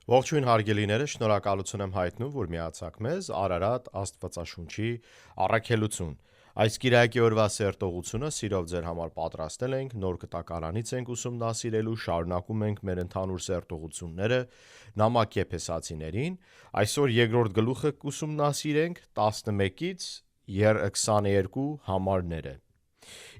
Ողջույն հարգելիները, շնորհակալություն եմ հայտնում, որ միացաք մեզ Արարատ Աստվածաշունչի առաքելություն։ Այս Կիրակի օրվա սերտողությունը սիրով ձեր համար պատրաստել ենք, նոր կտակարանից ենք ուսումնասիրելու, շարունակում ենք մեր ընդհանուր սերտողությունները նամակ Եփեսացիներին։ Այսօր երկրորդ գլուխը կուսումնասիրենք 11-ից 22 համարները։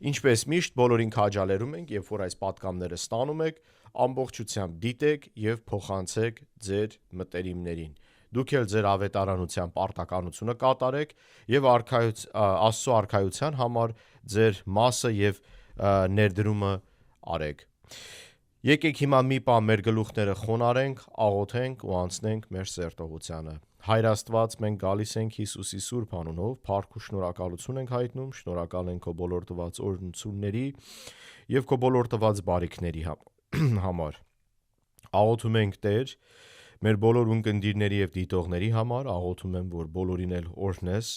Ինչպես միշտ բոլորին քաջալերում ենք, երբ որ այս պատկամները ստանում եք, ամբողջությամբ դիտեք եւ փոխանցեք ձեր մտերիմներին։ Դուք էլ ձեր ավետարանության պարտականությունը կատարեք եւ Աստծո արքայության համար ձեր մասը եւ ներդրումը արեք։ Եկեք հիմա մի պահ մեր գլուխները խոնարհենք, աղոթենք ու անցնենք մեր սերտողությանը։ Հայր Աստված, մենք գալիս ենք Հիսուսի սուրբ անունով, փառք ու շնորհակալություն ենք հայտնում, շնորհակալ ենք քո բոլոր տված օրհնությունների եւ քո բոլոր տված բարիքների համար։ Աղոթում ենք Տեր, մեր բոլոր ունկնդիրների եւ դիտողների համար, աղոթում եմ, որ բոլորին էլ օրհնես,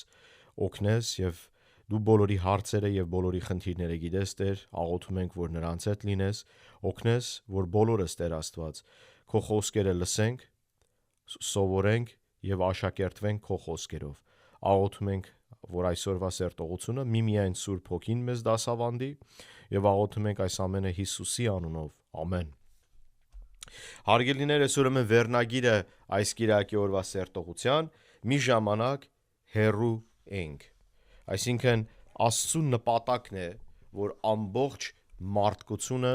օգնես եւ դու բոլորի հարցերը եւ բոլորի խնդիրները գիտես, Տեր, աղոթում ենք, որ նրանց հետ լինես, օգնես, որ բոլորս, Տեր Աստված, քո խոսքերը լսենք, սովորենք եւ աշակերտվենք քո խոսքերով։ Աղոթում ենք, որ այսօրվա սերտողությունը միմիայն Սուրբ Հոգին մեզ դասավանդի եւ աղոթում ենք այս ամենը Հիսուսի անունով։ Ամեն։ Հարգելիներս, ուրեմն վերնագիրը այս Կիրակի օրվա սերտողության մի ժամանակ հեռու ենք։ Այսինքն Աստծո նպատակն է, որ ամբողջ մարդկությունը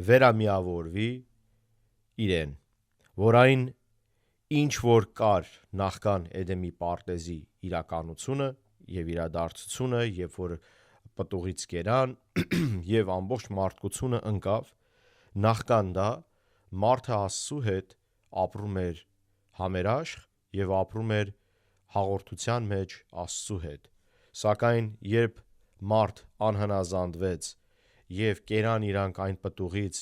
վերամիավորվի իրեն, որ այն ինչ որ կար նախքան Էդեմի պարտեզի իրականությունը եւ իրադարձությունը, երբ որ պտուղից կերան եւ ամբողջ մարդկությունը ընկավ, նախքան դա մարդը Աստծո հետ ապրում էր համերաշխ եւ ապրում էր հաղորդության մեջ Աստծո հետ։ Սակայն երբ մարդ անհնազանդվեց եւ կերան իրանք այն պտուղից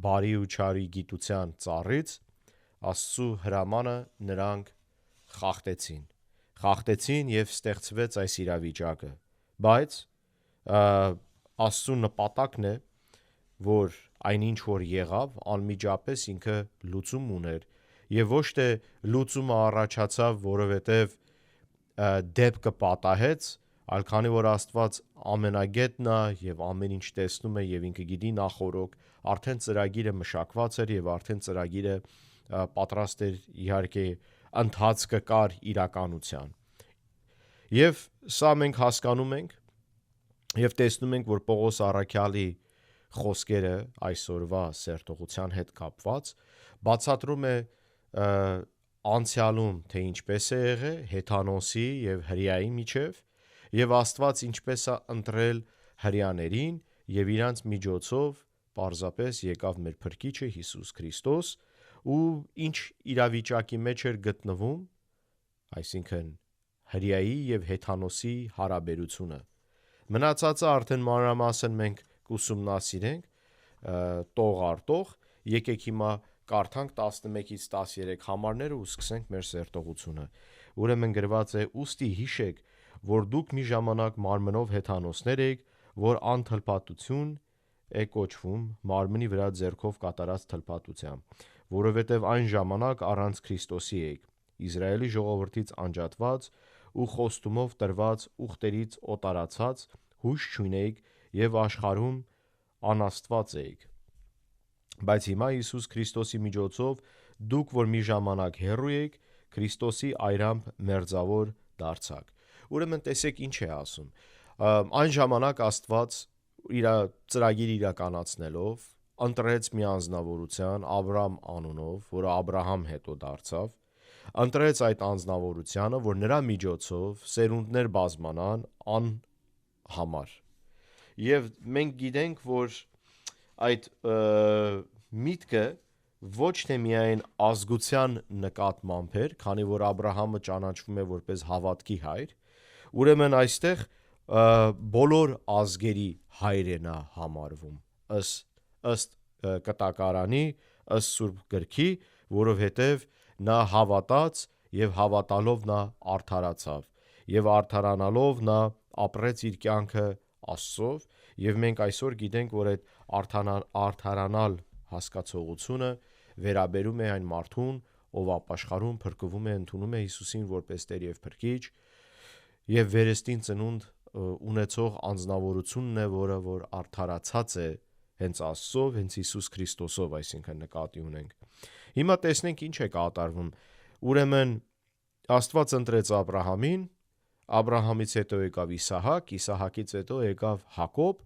բարի ու չարի գիտության ծառից, Աստծո հրամանը նրանք խախտեցին եւ ստեղծվեց այս իրավիճակը։ Բայց Աստծո նպատակն է, որ այնինչ որ եղավ, անմիջապես ինքը լուծում ուներ եւ ոչ թե լուծումը առաջացավ, որովհետեւ դեպքը պատահեց, այլ քանի որ Աստված ամենագետն է եւ ամեն ինչ տեսնում է եւ ինքը գիտի նախորոք, արդեն ծրագիրը մշակված էր եւ արդեն ծրագիրը պատրաստ էր իհարկե ընթացքը կար իրականության։ Եվ սա մենք հասկանում ենք եւ տեսնում ենք, որ Պողոս առաքյալի խոսքերը այսօրվա սերտողության հետ կապված բացատրում է անցյալում, թե ինչպես է եղել Հեթանոսի եւ հրեայի միջև եւ Աստված ինչպես է ընտրել հրեաներին եւ իրանց միջոցով պարզապես եկավ մեր Փրկիչը Հիսուս Քրիստոս ու ինչ իրավիճակի մեջ էր գտնվում, այսինքն հրեայի եւ Հեթանոսի հարաբերությունը։ Մնացածը արդեն մանրամասն մենք կուսումնասիրենք տող առ տող։ Եկեք հիմա կարդանք 11-ից 13 համարները ու սկսենք մեր սերտողությունը։ Ուրեմն գրված է. «Ուստի հիշեք, որ դուք մի ժամանակ մարմնով հեթանոսներ եք, որ անթլփատություն է կոչվում մարմնի վրա ձեռքով կատարած թլփատությամբ, որովհետև այն ժամանակ առանց Քրիստոսի եք, Իսրայելի ժողովրդից անջատված ու խոստումով տրված ուխտերից օտարացած, հույս չունեիք եւ աշխարհում անաստված էիք։ Բայց հիմա Հիսուս Քրիստոսի միջոցով դուք, որ մի ժամանակ հեռու եք, Քրիստոսի այրամբ մերձավոր դարձաք»։ Ուրեմն տեսեք ինչ է ասում։ Այն ժամանակ Աստված իր ծրագիր իրականացնելով ընտրեց մի անձնավորության Աբրահամ անունով, որը Աբրահամ հետո դարձավ, ընտրեց այդ անձնավորությանը, որ նրա միջոցով սերունդներ բազմանան անհամար։ Եվ մենք գիտենք, որ այդ միտքը ոչ թե միայն ազգության նկատմամբ էր, քանի որ Աբրահամը ճանաչվում է որպես հավատքի հայր, ուրեմն այստեղ բոլոր ազգերի հայրն է համարվում ըստ կտակարանի, ըստ Սուրբ Գրքի, որովհետև նա հավատաց եւ հավատալով նա արդարացավ եւ արդարանալով նա ապրեց իր կյանքը Աստծով եւ մենք այսօր գիտենք, որ այդ արդարանալ հասկացողությունը վերաբերում է այն մարդուն, ով ապաշխարում, փրկվում է, ընդունում է Հիսուսին որպես Տեր եւ Փրկիչ, եւ վերստին ծնունդ ունեցող անձնավորությունն է, որը որ արդարացած է հենց Աստծով, հենց Հիսուս Քրիստոսով, այսինքն նկատի ունենք։ Հիմա տեսնենք ինչ է կատարվում։ Ուրեմն Աստված ընտրեց Աբրահամին, Աբրահամից հետո եկավ Իսահակ, Իսահակից հետո եկավ Հակոբ,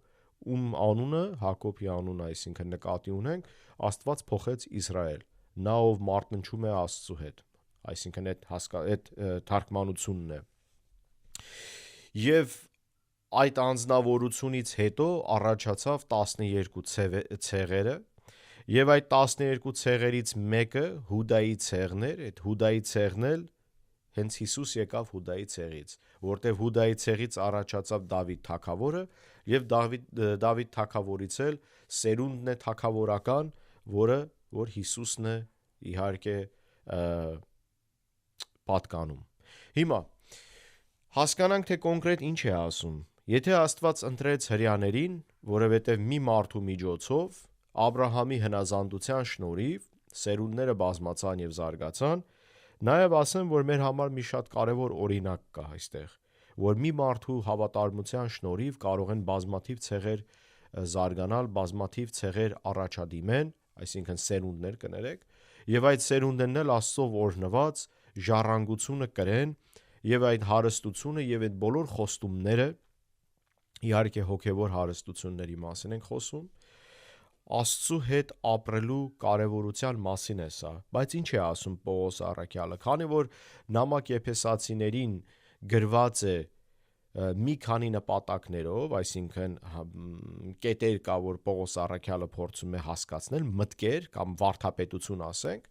ում անունը, Հակոբի անունը, այսինքն նկատի ունենք, Աստված փոխեց Իսրայել, նա ով մարտնչում է Աստծու հետ, այսինքն այդ թարգմանությունն է։ Եվ այդ անձնավորությունից հետո առաջացավ 12 ցեղերը, եւ այդ 12 ցեղերից մեկը Հուդայի ցեղն էր, այդ Հուդայի ցեղն էլ հենց Հիսուս եկավ Հուդայի ցեղից, որտեղ Հուդայի ցեղից առաջացավ Դավիթ թագավորը, եւ Դավիթ թագավորից էլ սերունդն է թագավորական, որ Հիսուսն է իհարկե պատկանում։ Հիմա հասկանանք, թե կոնկրետ ինչ է ասում։ Եթե Աստված ընտրեց հրեաներին, որովհետև մի մարդու միջոցով Աբրահամի հնազանդության շնորհիվ սերունդները բազմացան եւ զարգացան, նաեւ ասեմ, որ մեր համար մի շատ կարևոր օրինակ կա այստեղ, որ մի մարդու հավատարմության շնորհիվ կարող են բազմաթիվ ցեղեր զարգանալ, բազմաթիվ ցեղեր առաջադիմեն, այսինքն սերունդներ կներեք, եւ այդ սերունդներն էլ Աստծով օրհնված ժառանգությունը կրեն, եւ այդ հարստությունը եւ այդ բոլոր խոստումները, իհարկե հոգեվոր հարստությունների մասին ենք խոսում, Աստծու հետ ապրելու կարևորության մասին է սա, բայց ինչ է ասում Պողոս առաքյալը, քանի որ նամակ Եփեսացիներին գրված է մի քանի նպատակներով, այսինքն կետեր կա, որ Պողոս առաքյալը փորձում է հասկացնել, մտքեր կամ վարդապետություն ասենք,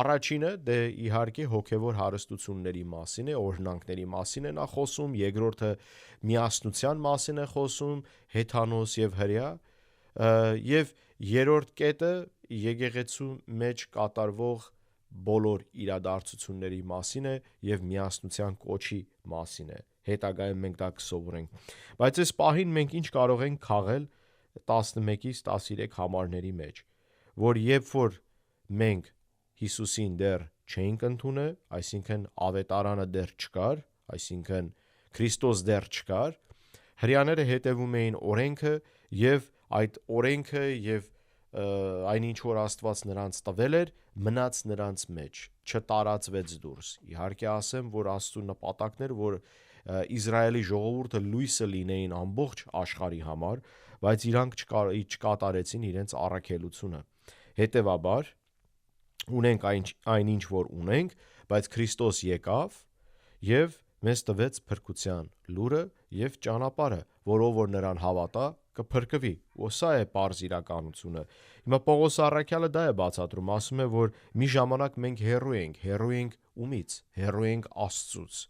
առաջինը դե իհարկե հոգեվոր հարստությունների մասին է, օրհնանքների մասին է նա խոսում, երկրորդը միասնության մասին է խոսում, հեթանոս եւ հրեա, եւ երրորդ կետը եկեղեցու մեջ կատարվող բոլոր իրադարձությունների մասին է եւ միասնության կոչի մասին է։ Հետագայում մենք դա կսովորենք։ Բայց այս պահին մենք ինչ կարող ենք քաղել 11-ից 13 համարների մեջ, որ երբ որ մենք Հիսուսին դեռ չէինք ընդունել, այսինքն ավետարանը դեռ չկար, այսինքն Քրիստոս դեռ չկար, հրեաները հետևում էին օրենքը եւ այդ օրենքը եւ այնինչ որ Աստված նրանց տվել էր, մնաց նրանց մեջ, չտարածվեց դուրս։ Իհարկե ասեմ, որ Աստծո նպատակն էր, որ Իսրայելի ժողովուրդը լույսը լինեին ամբողջ աշխարհի համար, բայց իրանք չկատարեցին իրենց առաքելությունը։ Հետևաբար ունենք այնինչ որ ունենք, բայց Քրիստոս եկավ եւ մեզ տվեց փրկության լուրը եւ ճանապարհը, որով որ նրան հավատա կփրկվի։ Սա է պարզ իրականությունը։ Հիմա Պողոս առաքյալը դա է բացատրում, ասում է, որ մի ժամանակ մենք հեռու ենք ումից, հեռու ենք Աստծուց։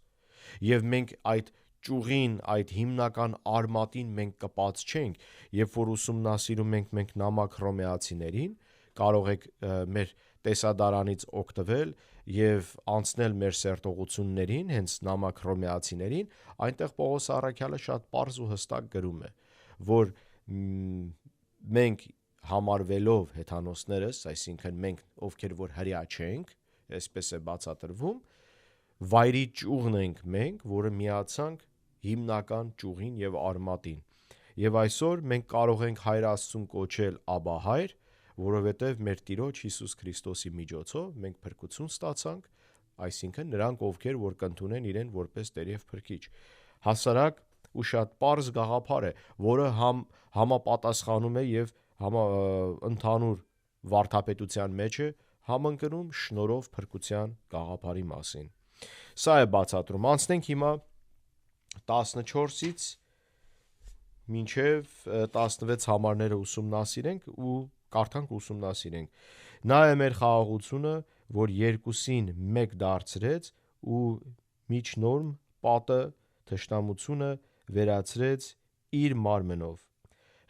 Եվ մենք այդ ճյուղին, այդ հիմնական արմատին մենք կպած չենք, երբ որ ուսումնասիրում ենք նամակ Հռոմեացիներին, կարող եք մեր տեսադարանից օգտվել եւ անցնել մեր սերտողություններին, հենց նամակ Հռոմեացիներին, այնտեղ Պողոս առաքյալը շատ պարզ ու հստակ գրում է, որ մենք համարվելով հեթանոսներս, այսինքն մենք ովքեր որ հրեա չենք, այսպես է բացատրվում, վայրի ճյուղն ենք մենք, որը միացանք հիմնական ճյուղին եւ արմատին։ Եվ այսօր մենք կարող ենք Հայր Աստծուն կոչել Աբա Հայր, որովհետև մեր Տիրոջ Հիսուս Քրիստոսի միջոցով մենք փրկություն ստացանք, այսինքն նրանք ովքեր որ կընդունեն իրեն որպես Տեր եւ Փրկիչ։ Հասարակ ու շատ պարզ գաղափար է, որը համապատասխանում է եւ ընդհանուր վարդապետության մեջ է համընկնում շնորհով փրկության գաղափարի մասին։ Սա է բացատրում։ Անցնենք հիմա 14-ից մինչև 16 համարները ուսումնասիրենք ու կարդանք ու ուսումնասիրենք։ Նա է մեր խաղաղությունը, որ երկուսին մեկ դարձրեց ու միջնորմ պատը թշնամությունը վերացրեց իր մարմնով,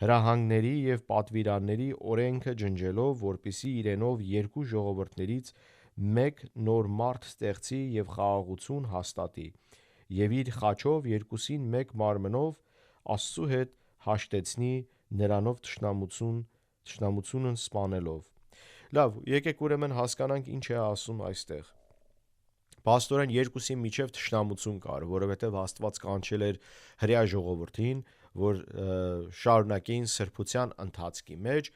հրահանգների եւ պատվիրանների օրենքը ջնջելով, որպիսի իրենով երկու ժողովուրդներից մեկ նոր մարդ ստեղծի եւ խաղաղություն հաստատի, եւ իր խաչով երկուսին մեկ մարմնով Աստծու հետ հաշտեցնի նրանով թշնամությունն սպանելով։ Լավ, եկեք ուրեմն հասկանանք ինչ է ասում այստեղ։ Պաստորեն երկուսի միջև թշնամություն կար, որովհետև Աստված կանչել էր հրեա ժողովրդին, որ շարունակեին սրբության ընթացքի մեջ,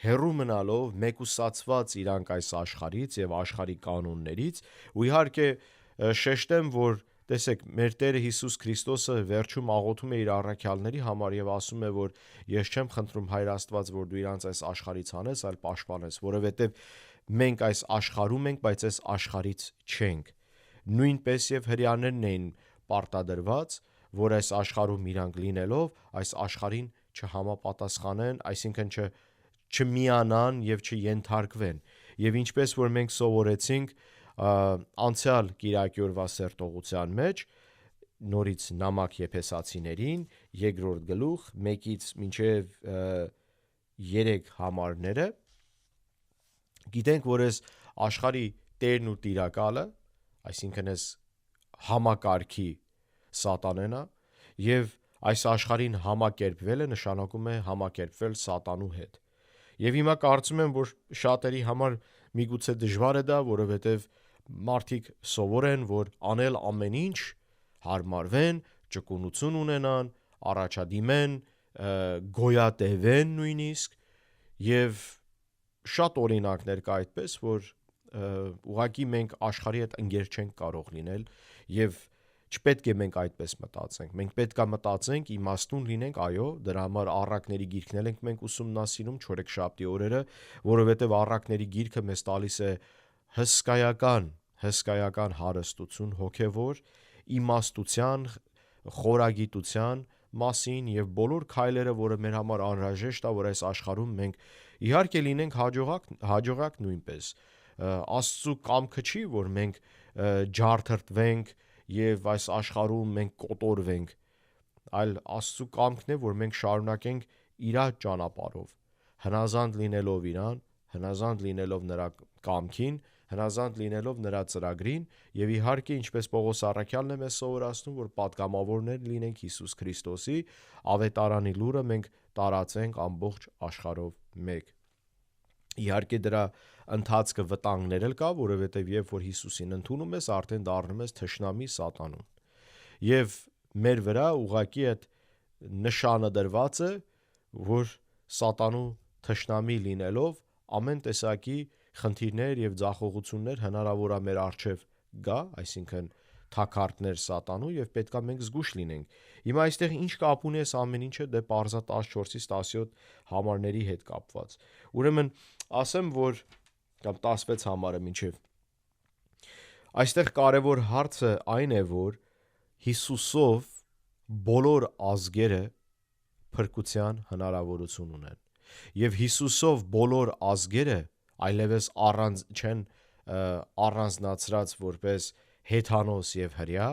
հեռու մնալով մեկուսացված իրանք այս աշխարհից եւ աշխարհի կանոններից, ու իհարկե շեշտեմ, որ տեսեք, մեր Տերը Հիսուս Քրիստոսը վերջում աղոթում է իր առաքյալների համար եւ ասում է, որ ես չեմ խնդրում Հայր Աստված, որ դու իրանց այս աշխարհից հանես, այլ պաշտպանես, որովհետեւ մենք այս աշխարհում ենք, բայց այս աշխարհից չենք։ Նույնպես եւ հրեաներն էին պարտադրված, որ այս աշխարհում իրանք լինելով, այս աշխարհին չհամապատասխանեն, այսինքն չմիանան եւ չենթարկվեն։ Եվ ինչպես որ մենք սովորեցինք անցյալ կիրակի օրվա սերտողության մեջ, նորից նամակ Եփեսացիներին, 2-րդ գլուխ 1-ից մինչև 3 համարները, գիտենք, որ այս աշխարհի տերն ու տիրակալը, այսինքն այս համակարգի սատանեն է, եւ այս աշխարհին համակերպվելը նշանակում է համակերպվել սատանու հետ։ Եվ հիմա կարծում եմ, որ շատերի համար միգուցե դժվար է դա, որովհետև մարդիկ սովոր են, որ անել ամեն ինչ, հարմարվեն, ճկունություն ունենան, առաջադիմեն, գոյատևեն նույնիսկ, եւ շատ օրինակներ կա այդպես, որ ուղղակի մենք աշխարհի հետ ընկեր չենք կարող լինել եւ չպետք է մենք այդպես մտածենք։ Մենք պետք է մտածենք, իմաստուն լինենք, այո, դրա համար առակների գիրքն ենք մենք ուսումնասիրում չորեքշաբթի օրերը, որովհետեւ առակների գիրքը մեզ տալիս է հսկայական հարստություն հոգեվոր, իմաստության, խորագիտության մասին եւ բոլոր քայլերը, որը մեր համար անհրաժեշտ է, որ այս աշխարհում մենք իհարկե լինենք հաջողակ նույնպես։ Աստծու կամքը չի, որ մենք ջարդրտվենք եւ այս աշխարհում մենք կոտորվենք, այլ Աստծու կամքն է, որ մենք շարունակենք իր ճանապարհով, հնազանդ լինելով իրան, հնազանդ լինելով նրա կամքին, հնազանդ լինելով նրա ծրագրին եւ իհարկե ինչպես Պողոս առաքյալն է մեզ սովորացնում, որ պատգամավորներ լինենք Հիսուս Քրիստոսի, ավետարանի լուրը մենք տարածենք ամբողջ աշխարհով մեկ։ Իհարկե դրա ընթացքը վտանգներ էլ կա, որովհետև երբ որ Հիսուսին ընդունում ես, արդեն դառնում ես թշնամի սատանուն։ Եվ մեր վրա ուղղակի այդ նշանը դրված է, որ սատանու թշնամի լինելով ամեն տեսակի խնդիրներ եւ ձախողություններ հնարավոր է մեր առջև գա, այսինքն թակարդներ սատանու եւ պետքա մենք զգուշ լինենք։ Հիմա այստեղ ինչ կապ ունի այս ամեն ինչը դե պարզա 14-ից 17 համարների հետ կապված։ Ուրեմն ասեմ, որ կամ 16 համարը մինչև այստեղ կարևոր հարցը այն է, որ Հիսուսով բոլոր ազգերը փրկության հնարավորություն ունեն։ Եվ Հիսուսով բոլոր ազգերը այլևս չեն առանձնացրած որպես հեթանոս եւ հրեա,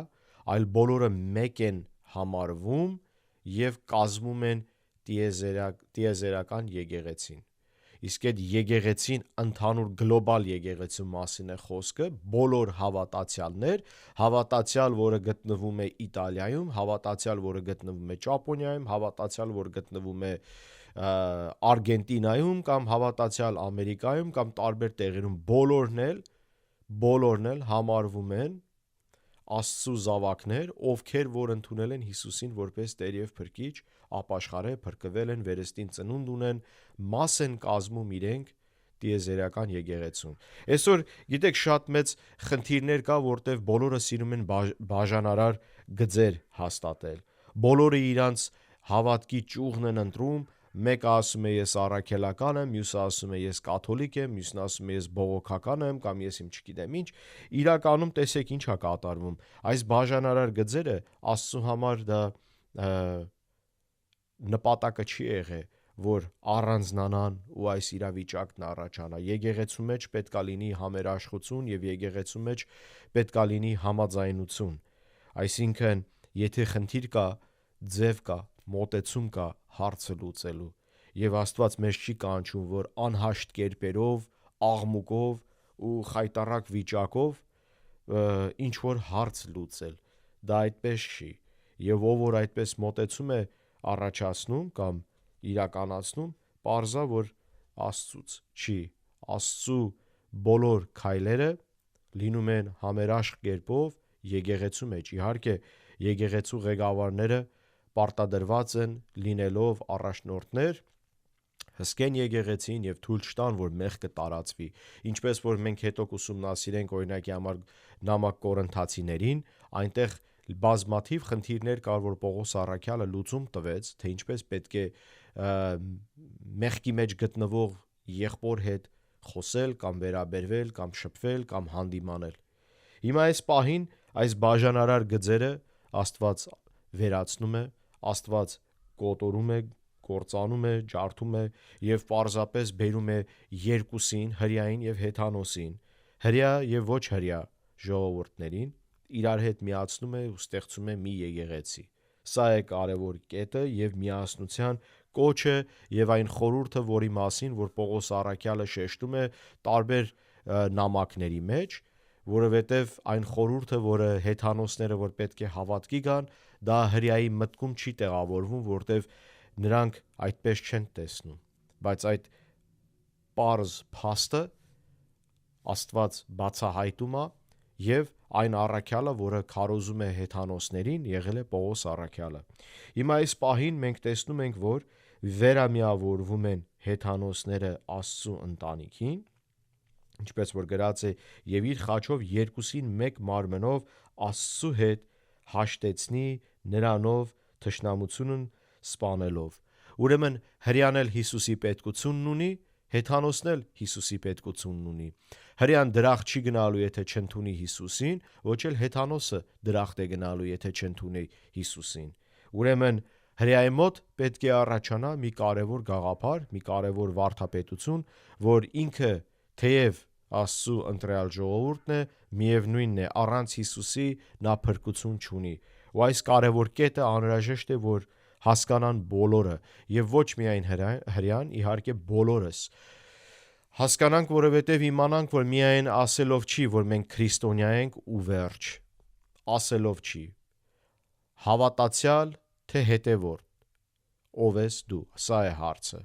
այլ բոլորը մեկ են համարվում եւ կազմում են տիեզերական եկեղեցին։ Իսկ այդ եկեղեցին ընդհանուր գլոբալ եկեղեցու մասին է խոսքը, բոլոր հավատացյալներ, հավատացյալ, որը գտնվում է Իտալիայում, հավատացյալ, որը գտնվում է Ճապոնիայում, հավատացյալ, որը գտնվում է Արգենտինայում կամ հավատացյալ Ամերիկայում կամ տարբեր տեղերում, բոլորն էլ համարվում են Աստծու զավակներ, ովքեր որ ընդունել են Հիսուսին որպես Տեր եւ Փրկիչ, ապաշխարել, փրկվել են, վերստին ծնունդ ունեն, մաս են կազմում իրենք տիեզերական եկեղեցուն։ Այսօր գիտեք շատ մեծ խնդիրներ կա, որտեղ բոլորը սիրում են բաժանարար գծեր հաստատել։ Բոլորը իրանց հավատքի ճյուղն են ընտրում, մեկը ասում է ես առաքելական եմ, մյուսը ասում է ես կաթոլիկ եմ, մյուսն ասում է ես բողոքական եմ կամ ես չգիտեմ ինչ։ Իրականում տեսեք ինչ է կատարվում։ Այս բաժանարար գծերը Աստծու համար դա նպատակը չի եղել, որ առանձնանան ու այս իրավիճակն առաջանա։ Եկեղեցու մեջ պետքա լինի համերաշխություն եւ եկեղեցու մեջ պետքա լինի համաձայնություն։ Այսինքն, եթե խնդիր կա, ձև կա, մոտեցում կա հարցը լուծելու։ Եվ Աստված մեզ չի կանչում, որ անհաշտ կերպերով, աղմուկով ու խայտառակ վիճակով ինչ որ հարց լուծել։ Դա այդպես չի։ Եվ ով որ այդպես մոտեցում է առաջացնում կամ իրականացնում, պարզա որ Աստծուց չի, Աստծու բոլոր քայլերը լինում են համերաշխ կերպով եկեղեցու մեջ։ Իհարկե, եկեղեցու ղեկավարները պարտադրված են լինելով առաջնորդներ հսկեն եկեղեցին եւ թույլ չտան, որ մեղքը տարածվի։ Ինչպես որ մենք հետո կուսումնասիրենք օրինակի համար նամակ Կորինթացիներին, այնտեղ բազմաթիվ խնդիրներ կար, որ Պողոս առաքյալը լուծում տվեց, թե ինչպես պետք է մեղքի մեջ գտնվող եղբոր հետ խոսել կամ վերաբերվել կամ շփվել կամ հանդիմանել։ Հիմա այս պահին այս բաժանարար գծերը Աստված վերացնում է, Աստված կոտորում է, կործանում է, ջարդում է եւ պարզապես բերում է երկուսին, հրեային եւ հեթանոսին, հրեա եւ ոչ հրեա ժողովուրդներին իրար հետ միացնում է ու ստեղծում է մի եկեղեցի։ Սա է կարևոր կետը եւ միասնության կոչը եւ այն խորհուրդը, որի մասին որ Պողոս առաքյալը շեշտում է տարբեր նամակների մեջ, որովհետեւ այն խորհուրդը, որը հեթանոսները որ պետք է հավատքի գան, դա հրեայի մտքում չի տեղավորվում, որտեւ նրանք այդպես չեն տեսնում, բայց այդ պարզ փաստը Աստված բացահայտում է եւ այն առաքյալը, որը քարոզում է հեթանոսներին, եղել է Պողոս առաքյալը։ Հիմա այս պահին մենք տեսնում ենք, որ վերամիավորվում են հեթանոսները Աստծու ընտանիքին, ինչպես որ գրած է, եւ իր խաչով երկուսին մեկ մարմնով Աստծու հետ հաշտեցնի նրանով թշնամությունն սպանելով։ Ուրեմն հրեան էլ Հիսուսի պետքությունն ունի, հեթանոսն էլ Հիսուսի պետքությունն ունի։ Հրեան դրախտ չի գնալու, եթե չընդունի Հիսուսին, ոչ էլ հեթանոսը դրախտ է գնալու, եթե չընդունի Հիսուսին։ Ուրեմն հրեայի մոտ պետք է առաջանա մի կարևոր գաղափար, մի կարևոր վարդապետություն, որ ինքը թեև Աստծու ընտրյալ ժողովուրդն է, միևնույնն է, առանց Հիսուսի նա փրկություն չունի։ Ու այս կարևոր կետը անհրաժեշտ է, որ հասկանան բոլորը եւ ոչ միայն հրեան, իհարկե բոլորս հասկանանք, որովհետեւ իմանանք, որ միայն ասելով չի, որ մենք քրիստոնյա ենք ու վերջ, ասելով չի, հավատացյալ թե հետևորդ, ով ես դու, սա է հարցը։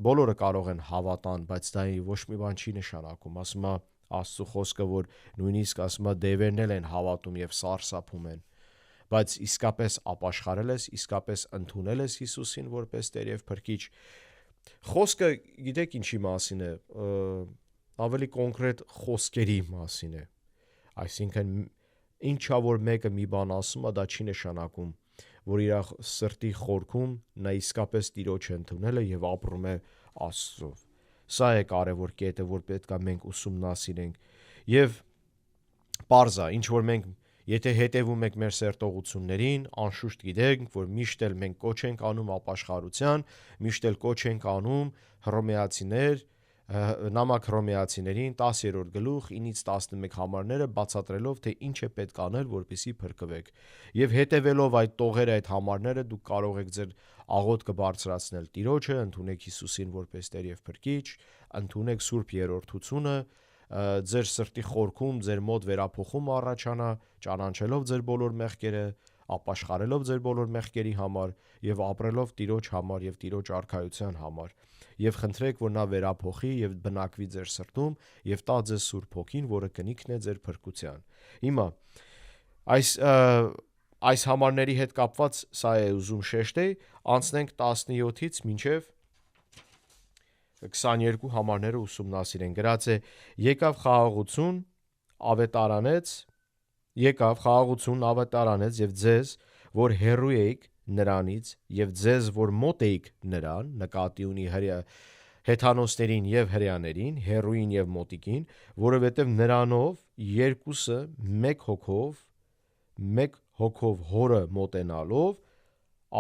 Բոլորը կարող են հավատան, բայց դա ոչ մի բան չի նշանակում։ Ասում է Աստծո խոսքը, որ նույնիսկ ասում է դևերն էլ են հավատում եւ սարսափում են, բայց իսկապես ապաշխարել ես, իսկապես ընդունել ես Հիսուսին որպես Տեր եւ Փրկիչ։ Խոսքը գիտեք ինչի մասին է, ավելի կոնկրետ խոսքերի մասին է։ Այսինքն ինչա որ մեկը մի բան ասում է, դա չի նշանակում, որ իր սրտի խորքում նա իսկապես Տիրոջ ընդունել է եւ ապրում է Աստծով։ Սա է կարևոր կետը, որ պետք է մենք ուսումնասիրենք եւ պարզա, ինչ որ մենք եթե հետևում եք մեր սերտողություններին, անշուշտ գիտենք, որ միշտ էլ մենք կոչ ենք անում ապաշխարության, միշտ էլ կոչ ենք անում նամակ Հռոմեացիներին 10-րդ գլուխ 9-ից 11 համարները բացատրելով, թե ինչ է պետք անել, որպեսզի փրկվեք։ Եվ հետևելով այդ տողերը, այդ համարները դուք կարող եք ձեր աղոթքը բարձրացնել Տիրոջը, ընդունեք Հիսուսին որպես Տեր եւ Փրկիչ, ընդունեք Սուրբ Երրորդությունը, ձեր սրտի խորքում ձեր մոտ վերափոխում առաջանա, ճանաչելով ձեր բոլոր մեղքերը, ապաշխարելով ձեր բոլոր մեղքերի համար եւ ապրելով Տիրոջ համար եւ Տիրոջ արքայության համար եւ խնդրեք, որ նա վերափոխի եւ բնակվի ձեր սրտում եւ տա ձեզ Սուրբ Հոգին, որը կնիքն է ձեր փրկության։ Հիմա այս համարների հետ կապված սա է ուզում շեշտել, անցնենք 17-ից մինչև 22 համարները ուսումնասիրեն։ Գրած է. եկավ խաղաղություն ավետարանեց եւ ձեզ, որ հեռու էիք նրանից եւ ձեզ, որ մոտ էիք նրան, նկատի ունի հեթանոսներին եւ հրեաներին, հեռուին եւ մոտիկին, որովհետեւ նրանով երկուսը մեկ հոգով հորը մոտենալով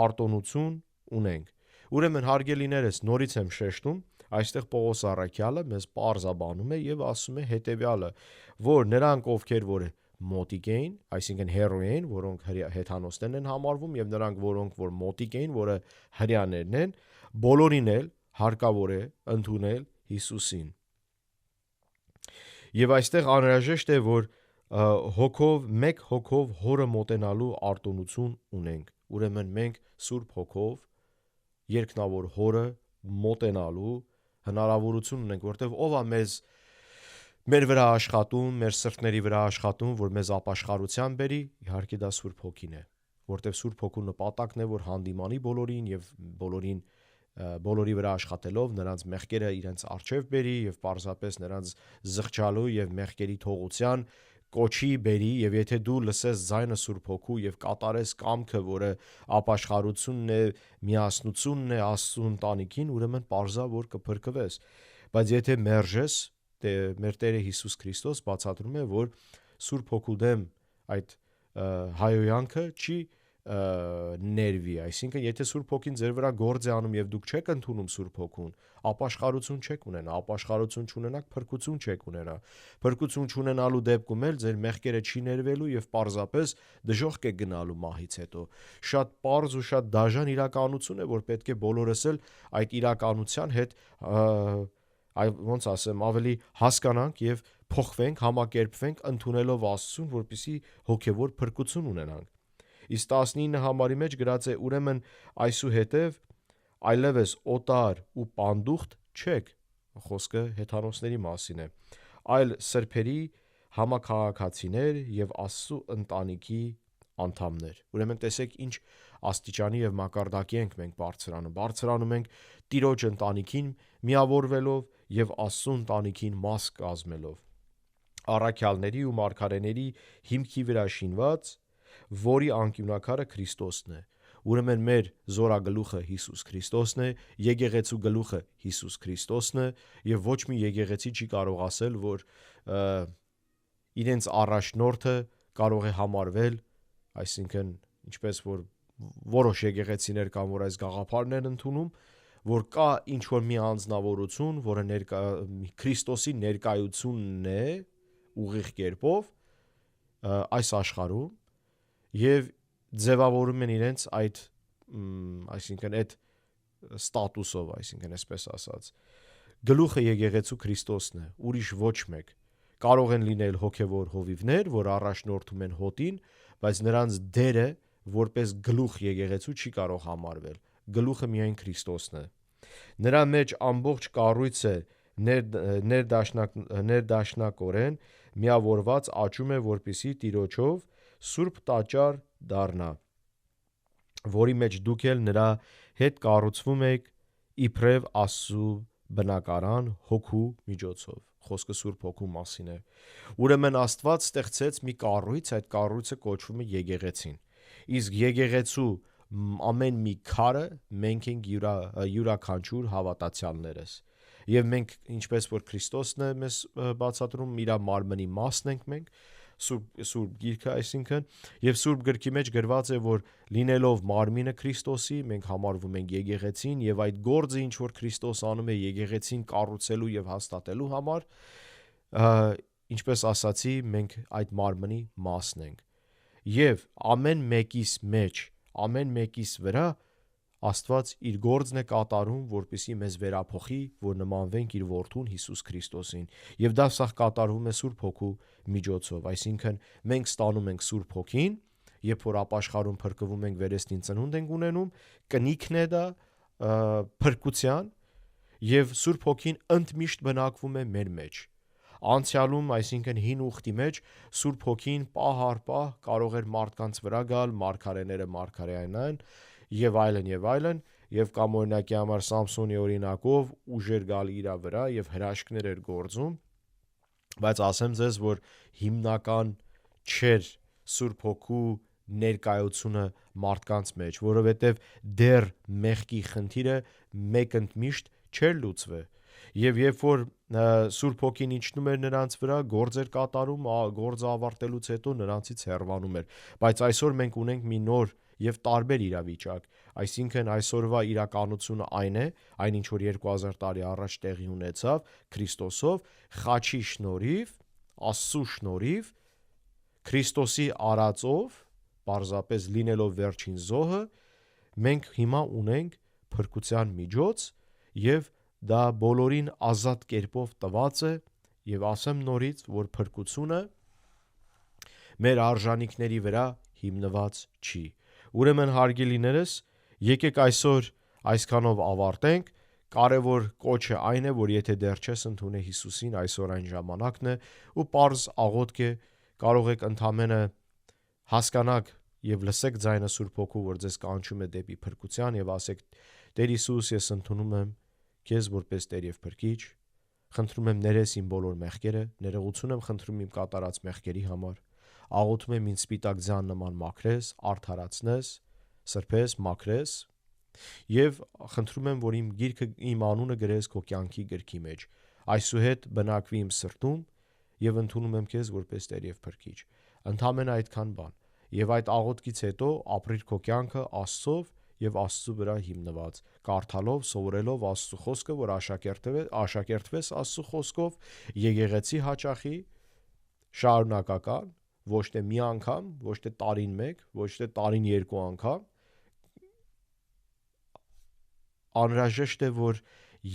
արտոնություն ունենք։ Ուրեմն հարգելիներս, նորից եմ շեշտում, այստեղ Պողոս առաքյալը մեզ պարզաբանում է եւ ասում է հետեւյալը, որ նրանք ովքեր որ մոտիկ էին, այսինքն հեռու էին, որոնք հեթանոսներն են համարվում, եւ նրանք, որոնք որ մոտիկ էին, որը հրեաներն են, բոլորին էլ հարկավոր է ընդունել Հիսուսին։ Եվ այստեղ անհրաժեշտ է, որ մեկ հոգով հորը մոտենալու արտոնություն ունենք։ Ուրեմն մենք Սուրբ Հոգով երկնավոր հորը մոտենալու հնարավորություն ունենք, որտեվ ով է մեր վրա աշխատում, մեր սրտների վրա աշխատում, որ մեզ ապաշխարության բերի, իհարկե դա Սուրբ Հոգին է, որտեվ Սուրբ Հոգու նպատակն է, որ հանդիմանի բոլորին եւ բոլորի վրա աշխատելով նրանց մեղքերը իրենց առջև բերի եւ պարզապես նրանց զղջալու եւ մեղքերի թողության կոչի բերի, եւ եթե դու լսես ձայնը Սուրբ Հոգու եւ կատարես կամքը, որը ապաշխարությունն է, միասնությունն է Աստծո ընտանիքին, ուրեմն պարզա որ կփրկվես։ Բայց եթե մերժես, մեր Տերը Հիսուս Քրիստոս բացատրում է, որ Սուրբ Հոգու դեմ այդ հայոյանքը չի ներվի, այսինքն եթե Սուրբ Հոգին ձեր վրա գործ է անում եւ դուք չեք ընդունում Սուրբ Հոգուն, ապաշխարություն չեք ունենա, ապաշխարություն չունենաք, փրկություն չեք ունենա։ Փրկություն չունենալու դեպքում էլ ձեր մեղքերը չի ներվելու եւ պարզապես դժոխք է գնալու մահից հետո։ Շատ պարզ ու շատ դաժան իրականություն է, որ պետք է բոլորս էլ այդ իրականության հետ ոնց ասեմ, ավելի հասկանանք եւ փոխվենք, համակերպվենք ընդունելով Աստծուն, որպեսզի հոգեվոր փրկություն ունենանք։ Իսկ 19 համարի մեջ գրած է ուրեմն այսուհետև այլևս օտար ու պանդուխտ չեք, խոսքը հեթանոսների մասին է, այլ սրբերի համաքաղաքացիներ եւ Աստծո ընտանիքի անդամներ։ Ուրեմն տեսեք ինչ աստիճանի եւ մակարդակի ենք մենք բարձրանում ենք Տիրոջ ընտանիքին միավորվելով եւ Աստծո ընտանիքին մաս կազմելով։ Առաքյալների ու մարգարեների հիմքի վրա շինված, որի անկյունաքարը Քրիստոսն է։ Ուրեմն մեր զորագլուխը Հիսուս Քրիստոսն է, եկեղեցու գլուխը Հիսուս Քրիստոսն է, եւ ոչ մի եկեղեցի չի կարող ասել, որ իրենց առաջնորդը կարող է համարվել, այսինքն ինչպես որ որոշ եկեղեցիներ կան, որ այս գաղափարն են ընդունում, որ կա ինչ որ մի անձնավորություն, որը Քրիստոսի ներկայությունն է ուղիղ կերպով այս աշխարհում եւ ձևավորում են իրենց այդ այսինքն այդ ստատուսով, այսինքն այսպես ասած գլուխը եկեղեցու Քրիստոսն է, ուրիշ ոչ մեկ։ Կարող են լինել հոգևոր հովիվներ, որ առաջնորդում են հոտին, բայց նրանց դերը որպես գլուխ եկեղեցու չի կարող համարվել։ Գլուխը միայն Քրիստոսն է։ Նրա մեջ ամբողջ կառույցը ներդաշնակորեն միավորված աճում է, որպեսզի Տիրոջով սուրբ տաճար դառնա, որի մեջ դուք էլ նրա հետ կառուցվում եք իբրև Աստծու բնակարան հոգու միջոցով։ Խոսքը Սուրբ Հոգու մասին է։ Ուրեմն Աստված ստեղծեց մի կառույց, այդ կառույցը կոչվում է եկեղեցին։ Իսկ եկեղեցու ամեն մի քարը մենք ենք յուրաքանչյուր հավատացյալներս։ Եվ մենք, ինչպես որ Քրիստոսն է մեզ բացատրում, իր մարմնի մասն ենք մենք, Սուրբ Գիրքը, այսինքն, եւ Սուրբ Գրքի մեջ գրված է, որ լինելով մարմինը Քրիստոսի, մենք համարվում ենք եկեղեցին, եւ այդ գործը, ինչ որ Քրիստոս անում է եկեղեցին կառուցելու եւ հաստատելու համար, ինչպես ասացի, մենք այդ մարմնի մասն ենք։ Եվ ամեն մեկիս մեջ, ամեն մեկիս վրա Աստված իր գործն է կատարում, որպեսզի մեզ վերափոխի, որ նմանվենք իր որդուն Հիսուս Քրիստոսին։ Եվ դա սա կատարվում է Սուրբ Հոգու միջոցով, այսինքն մենք ստանում ենք Սուրբ Հոգին, երբ որ ապաշխարում փրկվում ենք, վերստին ծնունդ ենք ունենում, կնիքն է դա փրկության, եւ Սուրբ Հոգին ընդմիշտ բնակվում է մեր մեջ։ Անցյալում, այսինքն հին ուխտի մեջ, Սուրբ Հոգին պահ առ պահ կարող էր մարդկանց վրա գալ, մարգարեները մարգարեանան եւ այլն, եւ կամ օրինակի համար Սամսոնի օրինակով ուժեր գալ իր վրա եւ հրաշքներ էր գործում, բայց ասեմ ձեզ, որ հիմնական չէր Սուրբ Հոգու ներկայությունը մարդկանց մեջ, որովհետեւ դեռ մեղքի խնդիրը մեկընդմիշտ չէր լուծվել։ Եվ երբ որ Սուրբ Հոգին իջնում էր նրանց վրա, գործեր կատարում, գործը ավարտելուց հետո նրանցից հեռվանում էր։ Բայց այսօր մենք ունենք մի նոր եւ տարբեր իրավիճակ, այսինքն այսօրվա իրականությունը այն է, այն ինչ որ 2000 տարի առաջ տեղի ունեցավ Քրիստոսով, խաչի շնորհիվ, Աստծո շնորհիվ, Քրիստոսի արածով, պարզապես լինելով վերջին զոհը, մենք հիմա ունենք փրկության միջոց եւ դա բոլորին ազատ կերպով տված է եւ ասեմ նորից, որ փրկությունը մեր արժանինքների վրա հիմնված չի։ Ուրեմն հարգելիներս, եկեք այսօր այսքանով ավարտենք, Կարևոր կոչը այն է, որ եթե դեռ չես ընդունել Հիսուսին, այսօր այն ժամանակն է ու պարզ աղոթք է, կարող եք ընդամենը հասկանաք եւ լսեք ձայնը Սուրբ Հոգու, որ ձեզ կանչում է դեպի փրկության եւ ասեք. Տեր Հիսուս, ես ընդունում եմ քեզ որպես Տեր եւ Փրկիչ, խնդրում եմ ներես իմ բոլոր մեղքերը, ներողություն եմ խնդրում իմ կատարած մեղքերի համար, աղոթում եմ ինձ սպիտակ ձյան նման մաքրես, արդարացնես, սրբես, մաքրես եւ խնդրում եմ, որ իմ գիրքը, իմ անունը գրես քո կյանքի գրքի մեջ, այսուհետ բնակվի իմ սրտում եւ ընդունում եմ քեզ որպես Տեր եւ Փրկիչ։ Ընդամենը այդքան բան։ Եվ այդ աղոթքից հետո ապրիր քո կյանքը Աստծով եւ Աստծո վրա հիմնված, կարդալով, սովորելով Աստծո խոսքը, որ աշակերտվես Աստծո խոսքով, եկեղեցի հաճախի, շարունակական, ոչ թե մի անգամ, ոչ թե տարին մեկ, ոչ թե տարին երկու անգամ, անհրաժեշտ է, որ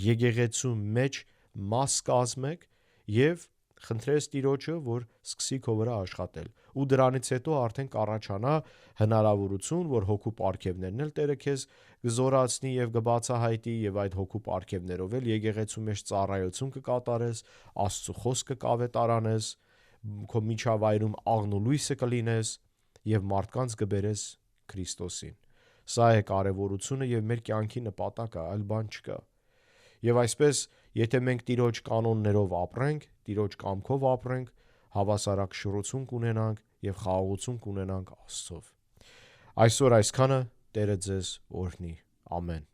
եկեղեցու մեջ մաս կազմեք եւ խնդրես Տիրոջը, որ սկսի քո վրա աշխատել։ Ու դրանից հետո արդեն կառաջանա հնարավորություն, որ հոգու պարգևներն էլ Տերը քեզ կզորացնի եւ կբացահայտի եւ այդ հոգու պարգևներով էլ եկեղեցու մեջ ծառայություն կկատարես, Աստծո խոսքը կավետարանես, քո միջավայրում աղն ու լույսը կլինես եւ մարդկանց կբերես Քրիստոսին։ Սա է կարևորությունը եւ մեր կյանքի նպատակը, այլ բան չկա։ Եվ այսպես, եթե մենք Տիրոջ կանոններով ապրենք, Տիրոջ կամքով ապրենք, հավասարակշռություն կունենանք եւ խաղաղություն կունենանք Աստծով։ Այսօր այսքանը, Տերը ձեզ օրհնի։ Ամեն։